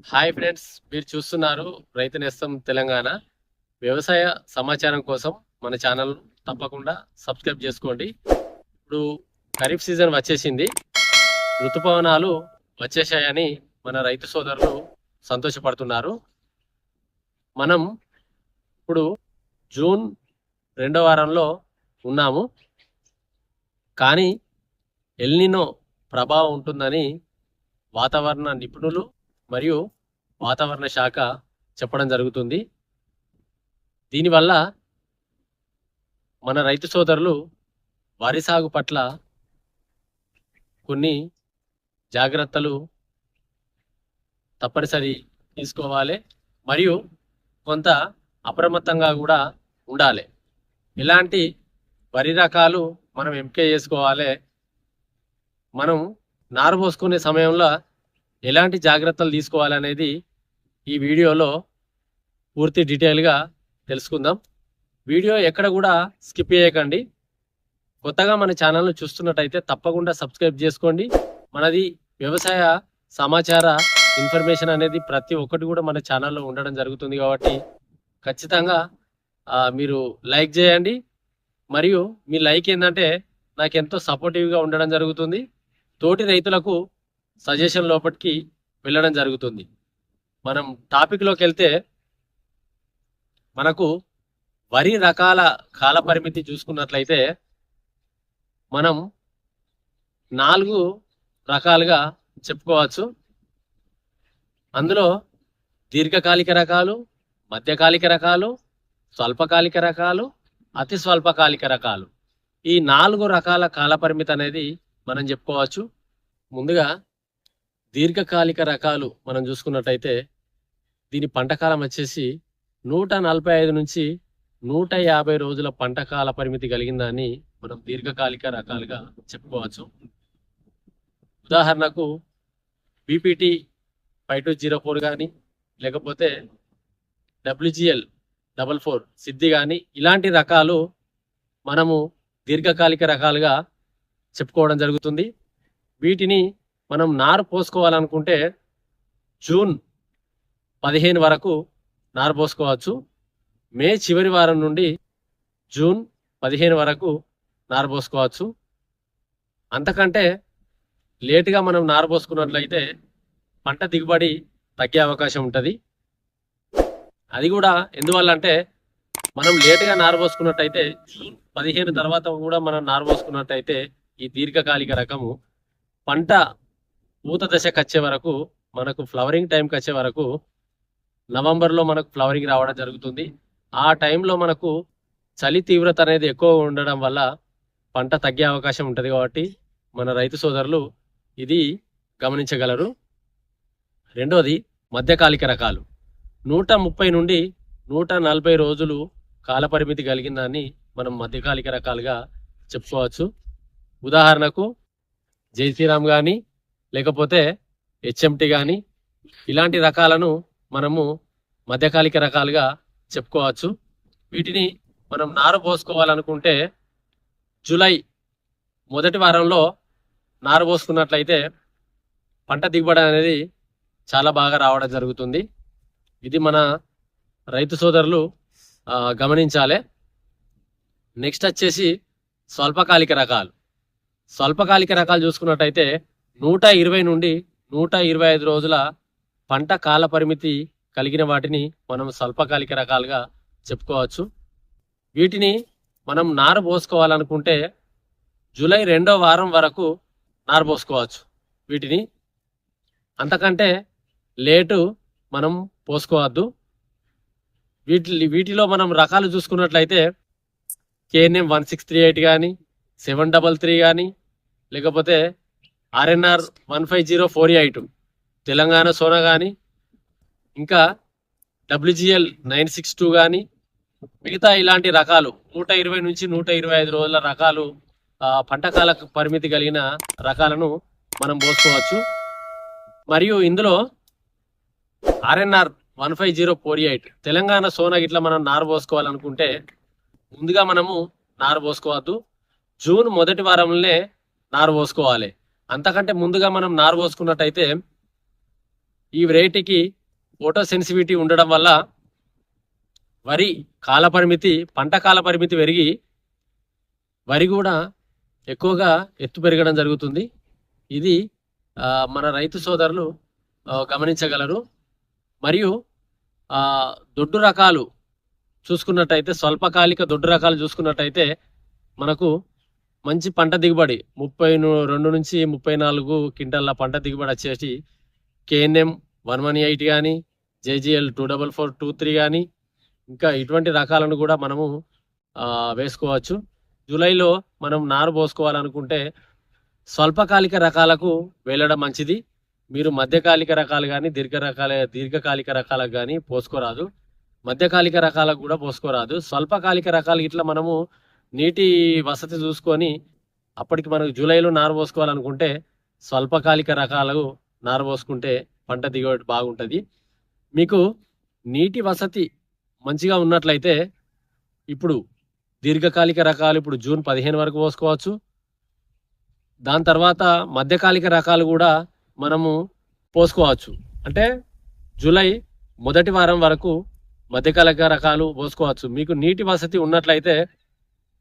Hi friends, మీరు చూస్తున్నారు రైతు నేస్తం తెలంగాణ. వ్యవసాయ సమాచారం కోసం మన ఛానల్ తప్పకుండా సబ్స్క్రైబ్ చేసుకోండి. ఇప్పుడు ఖరీఫ్ సీజన్ వచ్చేసింది, ఋతుపవనాలు వచ్చేసాయని మన రైతు సోదరులు సంతోషపడుతున్నారు. మనం ఇప్పుడు జూన్ 2వ వారంలో ఉన్నాము, కానీ ఎల్నినో ప్రభావం ఉంటుందని వాతావరణ నిపుణులు మరియు వాతావరణ శాఖ చెప్పడం జరుగుతుంది. దీనివల్ల మన రైతు సోదరులు వరి సాగు పట్ల కొన్ని జాగ్రత్తలు తప్పనిసరి తీసుకోవాలి, మరియు కొంత అప్రమత్తంగా కూడా ఉండాలి. ఇలాంటి వరి రకాలు మనం ఎంపిక చేసుకోవాలి. మనం నారు పోసుకునే సమయంలో ఎలాంటి జాగ్రత్తలు తీసుకోవాలనేది ఈ వీడియోలో పూర్తి డీటెయిల్గా తెలుసుకుందాం. వీడియో ఎక్కడ కూడా స్కిప్ చేయకండి. కొత్తగా మన ఛానల్ను చూస్తున్నట్టయితే తప్పకుండా సబ్స్క్రైబ్ చేసుకోండి. మనది వ్యవసాయ సమాచార ఇన్ఫర్మేషన్ అనేది ప్రతి ఒక్కటి కూడా మన ఛానల్లో ఉండడం జరుగుతుంది, కాబట్టి ఖచ్చితంగా మీరు లైక్ చేయండి. మరియు మీ లైక్ ఏంటంటే నాకు ఎంతో సపోర్టివ్గా ఉండడం జరుగుతుంది. తోటి రైతులకు సజెషన్ లోపలికి వెళ్ళడం జరుగుతుంది. మనం టాపిక్లోకి వెళ్తే, మనకు వరి రకాల కాల పరిమితి చూసుకున్నట్లయితే మనం 4 రకాలుగా చెప్పుకోవచ్చు. అందులో దీర్ఘకాలిక రకాలు, మధ్యకాలిక రకాలు, స్వల్పకాలిక రకాలు, అతి స్వల్పకాలిక రకాలు, ఈ 4 రకాల కాల పరిమితి అనేది మనం చెప్పుకోవచ్చు. ముందుగా దీర్ఘకాలిక రకాలు మనం చూసుకున్నట్టయితే దీని పంటకాలం వచ్చేసి 145 నుంచి 150 రోజుల పంటకాల పరిమితి కలిగిందని మనం దీర్ఘకాలిక రకాలుగా చెప్పుకోవచ్చు. ఉదాహరణకు బీపీటీ 5204 కానీ, లేకపోతే WGL 44 సిద్ధి కానీ, ఇలాంటి రకాలు మనము దీర్ఘకాలిక రకాలుగా చెప్పుకోవడం జరుగుతుంది. వీటిని మనం నారు పోసుకోవాలనుకుంటే జూన్ 15 వరకు నారు పోసుకోవచ్చు. మే చివరి వారం నుండి జూన్ 15 వరకు నారు పోసుకోవచ్చు. అంతకంటే లేటుగా మనం నారు పోసుకున్నట్లయితే పంట దిగుబడి తగ్గే అవకాశం ఉంటుంది. అది కూడా ఎందువల్ల అంటే, మనం లేటుగా నారు పోసుకున్నట్టయితే జూన్ 15 తర్వాత కూడా మనం నారు పోసుకున్నట్టయితే ఈ దీర్ఘకాలిక రకము పంట పూత దశకు వచ్చే వరకు, మనకు ఫ్లవరింగ్ టైంకి వచ్చే వరకు నవంబర్లో మనకు ఫ్లవరింగ్ రావడం జరుగుతుంది. ఆ టైంలో మనకు చలి తీవ్రత అనేది ఎక్కువ ఉండడం వల్ల పంట తగ్గే అవకాశం ఉంటుంది, కాబట్టి మన రైతు సోదరులు ఇది గమనించగలరు. రెండోది మధ్యకాలిక రకాలు. 130 నుండి 140 రోజులు కాలపరిమితి కలిగిన దాన్ని మనం మధ్యకాలిక రకాలుగా చెప్పుకోవచ్చు. ఉదాహరణకు జై శ్రీరామ్ కానీ, లేకపోతే హెచ్ఎంటి కానీ, ఇలాంటి రకాలను మనము మధ్యకాలిక రకాలుగా చెప్పుకోవచ్చు. వీటిని మనం నారు పోసుకోవాలనుకుంటే జూలై మొదటి వారంలో నారు పోసుకున్నట్లయితే పంట దిగుబడి అనేది చాలా బాగా రావడం జరుగుతుంది. ఇది మన రైతు సోదరులు గమనించాలి. నెక్స్ట్ వచ్చేసి స్వల్పకాలిక రకాలు. స్వల్పకాలిక రకాలు చూసుకున్నట్టయితే 120 నుండి 125 రోజుల పంట కాల పరిమితి కలిగిన వాటిని మనం స్వల్పకాలిక రకాలుగా చెప్పుకోవచ్చు. వీటిని మనం నారు పోసుకోవాలనుకుంటే జూలై 2వ వారం వరకు నారు పోసుకోవచ్చు. అంతకంటే లేటు మనం పోసుకోవద్దు. వీటిలో మనం రకాలు చూసుకున్నట్లయితే KNM 1638 కానీ, 733 కానీ, లేకపోతే RNR 15048 తెలంగాణ సోనా కానీ, ఇంకా WGL 962 కానీ, మిగతా ఇలాంటి రకాలు 120 నుంచి 125 రోజుల రకాలు పంటకాల పరిమితి కలిగిన రకాలను మనం పోసుకోవచ్చు. మరియు ఇందులో RNR 15048 తెలంగాణ సోనా ఇట్లా మనం నారు పోసుకోవాలనుకుంటే ముందుగా మనము నారు పోసుకోవద్దు. జూన్ మొదటి వారంలోనే నారు పోసుకోవాలి. అంతకంటే ముందుగా మనం నారు పోసుకున్నట్టయితే ఈ వెరైటీకి ఫోటో సెన్సిటివిటీ ఉండడం వల్ల వరి పంట కాల పరిమితి పెరిగి వరి కూడా ఎక్కువగా ఎత్తు పెరగడం జరుగుతుంది. ఇది మన రైతు సోదరులు గమనించగలరు. మరియు దొడ్డు రకాలు చూసుకున్నట్టయితే, స్వల్పకాలిక దొడ్డు రకాలు చూసుకున్నట్టయితే మనకు మంచి పంట దిగుబడి 32 నుంచి 34 క్వింటాల పంట దిగుబడి వచ్చేసి KNM 118 కానీ, JGL 24423 కానీ, ఇంకా ఇటువంటి రకాలను కూడా మనము వేసుకోవచ్చు. జూలైలో మనం నారు పోసుకోవాలనుకుంటే స్వల్పకాలిక రకాలకు వెళ్ళడం మంచిది. మీరు మధ్యకాలిక రకాలు కానీ దీర్ఘకాలిక రకాలకు కానీ పోసుకోరాదు. మధ్యకాలిక రకాలకు కూడా పోసుకోరాదు. స్వల్పకాలిక రకాలు ఇట్లా మనము నీటి వసతి చూసుకొని అప్పటికి మనకు జూలైలో నారు పోసుకోవాలనుకుంటే స్వల్పకాలిక రకాలు నారు పోసుకుంటే పంట దిగుబడి బాగుంటుంది. మీకు నీటి వసతి మంచిగా ఉన్నట్లయితే ఇప్పుడు దీర్ఘకాలిక రకాలు ఇప్పుడు జూన్ 15 వరకు పోసుకోవచ్చు. దాని తర్వాత మధ్యకాలిక రకాలు కూడా మనము పోసుకోవచ్చు. అంటే జూలై మొదటి వారం వరకు మధ్యకాలిక రకాలు పోసుకోవచ్చు. మీకు నీటి వసతి ఉన్నట్లయితే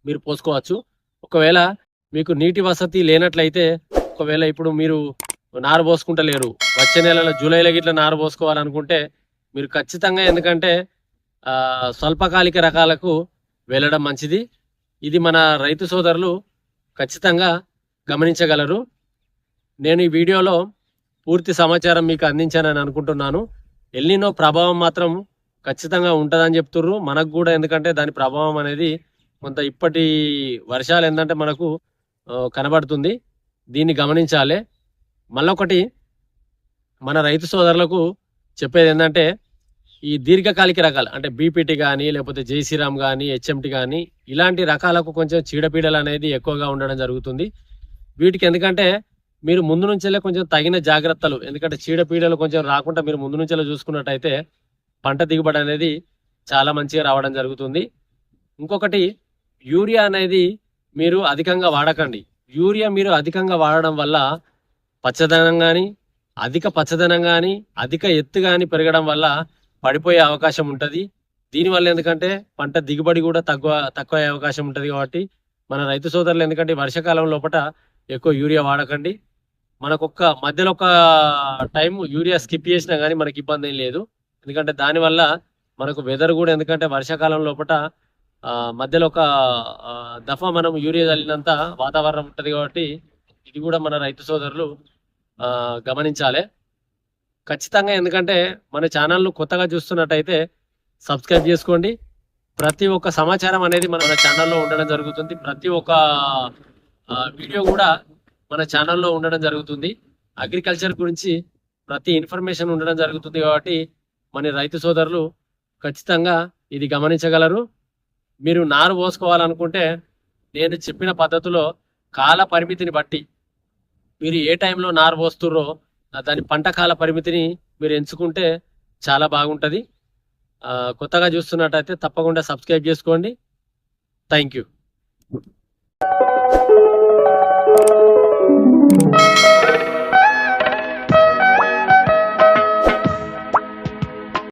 మీరు పోసుకోవచ్చు. ఒకవేళ మీకు నీటి వసతి లేనట్లయితే, ఒకవేళ ఇప్పుడు మీరు నారు పోసుకుంటలేరు, వచ్చే నెలలో జూలైలో గిట్లా నారు పోసుకోవాలనుకుంటే మీరు ఖచ్చితంగా, ఎందుకంటే స్వల్పకాలిక రకాలకు వెళ్ళడం మంచిది. ఇది మన రైతు సోదరులు ఖచ్చితంగా గమనించగలరు. నేను ఈ వీడియోలో పూర్తి సమాచారం మీకు అందించానని అనుకుంటున్నాను. ఎల్నినో ప్రభావం మాత్రం ఖచ్చితంగా ఉంటుందని చెప్తుర్రు మనకు కూడా, ఎందుకంటే దాని ప్రభావం అనేది కొంత ఇప్పటి వర్షాలు ఏంటంటే మనకు కనబడుతుంది. దీన్ని గమనించాలి. మళ్ళొకటి మన రైతు సోదరులకు చెప్పేది ఏంటంటే, ఈ దీర్ఘకాలిక రకాలు అంటే బీపీటీ కానీ, లేకపోతే జైశ్రీరామ్ కానీ, HMT కానీ, ఇలాంటి రకాలకు కొంచెం చీడపీడలు అనేది ఎక్కువగా ఉండడం జరుగుతుంది. వీటికి ఎందుకంటే మీరు ముందు నుంచెల్లే కొంచెం తగిన జాగ్రత్తలు, ఎందుకంటే చీడపీడలు కొంచెం రాకుండా మీరు ముందు నుంచెల్లే చూసుకున్నట్టయితే పంట దిగుబడి అనేది చాలా మంచిగా రావడం జరుగుతుంది. ఇంకొకటి, యూరియా అనేది మీరు అధికంగా వాడకండి. యూరియా మీరు అధికంగా వాడడం వల్ల పచ్చదనం కానీ, అధిక ఎత్తు కానీ పెరగడం వల్ల పడిపోయే అవకాశం ఉంటుంది. దీనివల్ల ఎందుకంటే పంట దిగుబడి కూడా తక్కువ అయ్యే అవకాశం ఉంటుంది. కాబట్టి మన రైతు సోదరులు ఎందుకంటే వర్షాకాలం లోపల ఎక్కువ యూరియా వాడకండి. మధ్యలో ఒక టైం యూరియా స్కిప్ చేసినా కానీ మనకి ఇబ్బంది ఏం లేదు. ఎందుకంటే దానివల్ల మనకు వెదర్ కూడా, ఎందుకంటే వర్షాకాలం లోపల మధ్యలో ఒక దఫా మనం యూరియా చల్లినంత వాతావరణం ఉంటుంది. కాబట్టి ఇది కూడా మన రైతు సోదరులు గమనించాలి ఖచ్చితంగా. ఎందుకంటే మన ఛానల్ను కొత్తగా చూస్తున్నట్టయితే సబ్స్క్రైబ్ చేసుకోండి. ప్రతి ఒక్క సమాచారం అనేది మన ఛానల్లో ఉండడం జరుగుతుంది. ప్రతి ఒక్క వీడియో కూడా మన ఛానల్లో ఉండడం జరుగుతుంది. అగ్రికల్చర్ గురించి ప్రతి ఇన్ఫర్మేషన్ ఉండడం జరుగుతుంది. కాబట్టి మన రైతు సోదరులు ఖచ్చితంగా ఇది గమనించగలరు. మీరు నారు పోసుకోవాలనుకుంటే నేను చెప్పిన పద్ధతిలో కాల పరిమితిని బట్టి మీరు ఏ టైంలో నారు పోస్తుర్రో దాని పంట కాల పరిమితిని మీరు ఎంచుకుంటే చాలా బాగుంటుంది. కొత్తగా చూస్తున్నట్టయితే తప్పకుండా సబ్స్క్రైబ్ చేసుకోండి. Thank you.